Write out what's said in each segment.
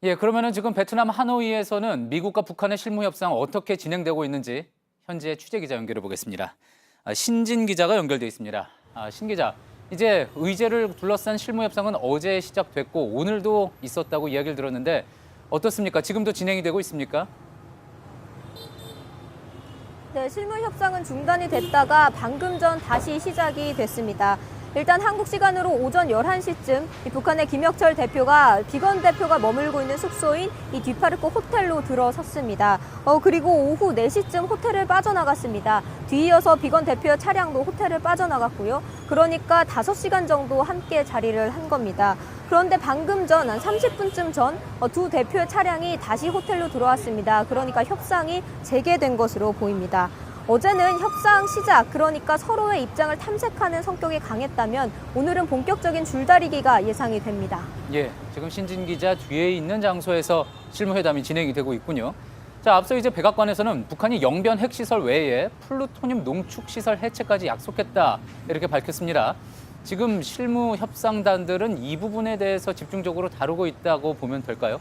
예, 그러면은 지금 베트남 하노이에서는 미국과 북한의 실무 협상 어떻게 진행되고 있는지 현재 취재 기자 연결해 보겠습니다. 신진 기자가 연결돼 있습니다. 신 기자, 이제 의제를 둘러싼 실무 협상은 어제 시작됐고 오늘도 있었다고 이야기를 들었는데 어떻습니까? 지금도 진행이 되고 있습니까? 네, 실무 협상은 중단이 됐다가 방금 전 다시 시작이 됐습니다. 일단 한국 시간으로 오전 11시쯤 북한의 김혁철 대표가 비건 대표가 머물고 있는 숙소인 이 뒤파르코 호텔로 들어섰습니다. 그리고 오후 4시쯤 호텔을 빠져나갔습니다. 뒤이어서 비건 대표의 차량도 호텔을 빠져나갔고요. 그러니까 5시간 정도 함께 자리를 한 겁니다. 그런데 방금 전 한 30분쯤 전 두 대표의 차량이 다시 호텔로 들어왔습니다. 그러니까 협상이 재개된 것으로 보입니다. 어제는 협상 시작, 그러니까 서로의 입장을 탐색하는 성격이 강했다면 오늘은 본격적인 줄다리기가 예상이 됩니다. 예, 지금 신진 기자 뒤에 있는 장소에서 실무회담이 진행이 되고 있군요. 자, 앞서 이제 백악관에서는 북한이 영변 핵시설 외에 플루토늄 농축시설 해체까지 약속했다, 이렇게 밝혔습니다. 지금 실무 협상단들은 이 부분에 대해서 집중적으로 다루고 있다고 보면 될까요?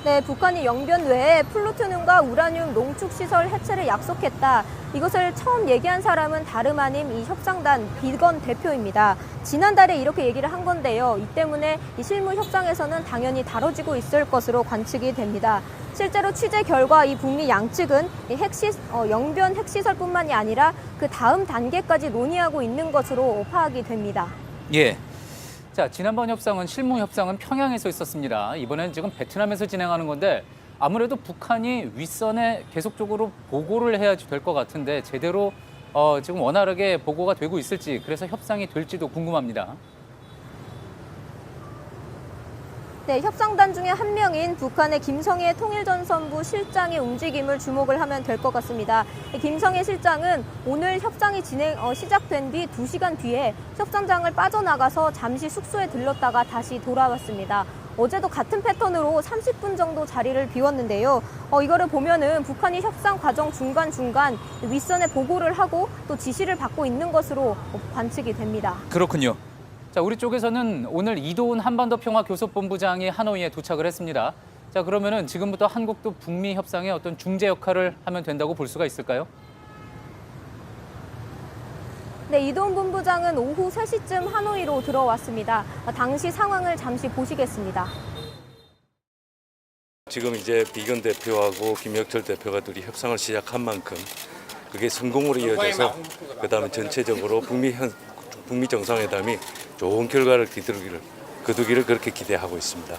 네, 북한이 영변 외에 플루토늄과 우라늄 농축시설 해체를 약속했다. 이것을 처음 얘기한 사람은 다름 아닌 이 협상단 비건 대표입니다. 지난달에 이렇게 얘기를 한 건데요. 이 때문에 이 실무 협상에서는 당연히 다뤄지고 있을 것으로 관측이 됩니다. 실제로 취재 결과 이 북미 양측은 영변 핵시설뿐만이 아니라 그 다음 단계까지 논의하고 있는 것으로 파악이 됩니다. 예. 자, 지난번 협상은 실무 협상은 평양에서 있었습니다. 이번엔 지금 베트남에서 진행하는 건데 아무래도 북한이 윗선에 계속적으로 보고를 해야지 될 것 같은데 제대로 지금 원활하게 보고가 되고 있을지, 그래서 협상이 될지도 궁금합니다. 네, 협상단 중에 한 명인 북한의 김성애 통일전선부 실장의 움직임을 주목을 하면 될 것 같습니다. 김성애 실장은 오늘 협상이 시작된 뒤 2시간 뒤에 협상장을 빠져나가서 잠시 숙소에 들렀다가 다시 돌아왔습니다. 어제도 같은 패턴으로 30분 정도 자리를 비웠는데요. 이거를 보면은 북한이 협상 과정 중간중간 윗선에 보고를 하고 또 지시를 받고 있는 것으로 관측이 됩니다. 그렇군요. 자, 우리 쪽에서는 오늘 이도훈 한반도평화교섭본부장이 하노이에 도착을 했습니다. 자, 그러면은 지금부터 한국도 북미 협상의 어떤 중재 역할을 하면 된다고 볼 수가 있을까요? 네, 이도훈 본부장은 오후 3시쯤 하노이로 들어왔습니다. 당시 상황을 잠시 보시겠습니다. 지금 이제 비건 대표하고 김혁철 대표가 둘이 협상을 시작한 만큼 그게 성공으로 이어져서 그다음에 전체적으로 북미 정상회담이 좋은 결과를 거두기를 그렇게 기대하고 있습니다.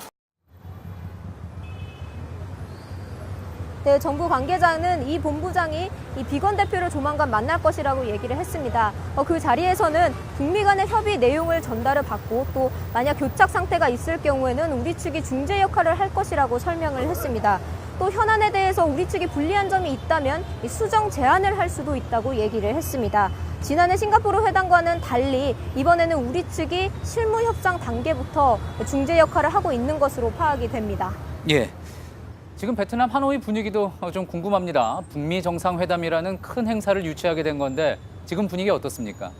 네, 정부 관계자는 이 본부장이 이 비건 대표를 조만간 만날 것이라고 얘기를 했습니다. 그 자리에서는 북미 간의 협의 내용을 전달을 받고 또 만약 교착 상태가 있을 경우에는 우리 측이 중재 역할을 할 것이라고 설명을 했습니다. 또 현안에 대해서 우리 측이 불리한 점이 있다면 수정 제안을 할 수도 있다고 얘기를 했습니다. 지난해 싱가포르 회담과는 달리 이번에는 우리 측이 실무 협상 단계부터 중재 역할을 하고 있는 것으로 파악이 됩니다. 예. 지금 베트남 하노이 분위기도 좀 궁금합니다. 북미 정상회담이라는 큰 행사를 유치하게 된 건데 지금 분위기 어떻습니까?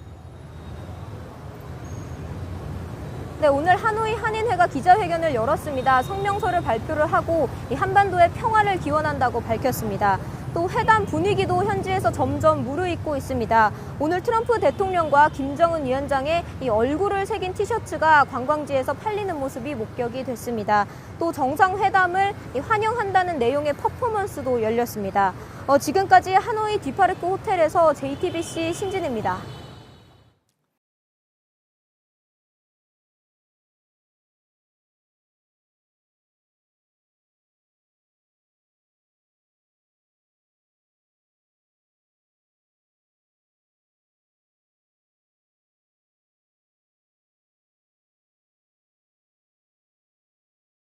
네, 오늘 하노이 한인회가 기자회견을 열었습니다. 성명서를 발표를 하고 이 한반도의 평화를 기원한다고 밝혔습니다. 또 회담 분위기도 현지에서 점점 무르익고 있습니다. 오늘 트럼프 대통령과 김정은 위원장의 이 얼굴을 새긴 티셔츠가 관광지에서 팔리는 모습이 목격이 됐습니다. 또 정상회담을 환영한다는 내용의 퍼포먼스도 열렸습니다. 지금까지 하노이 뒤파르코 호텔에서 JTBC 신진입니다.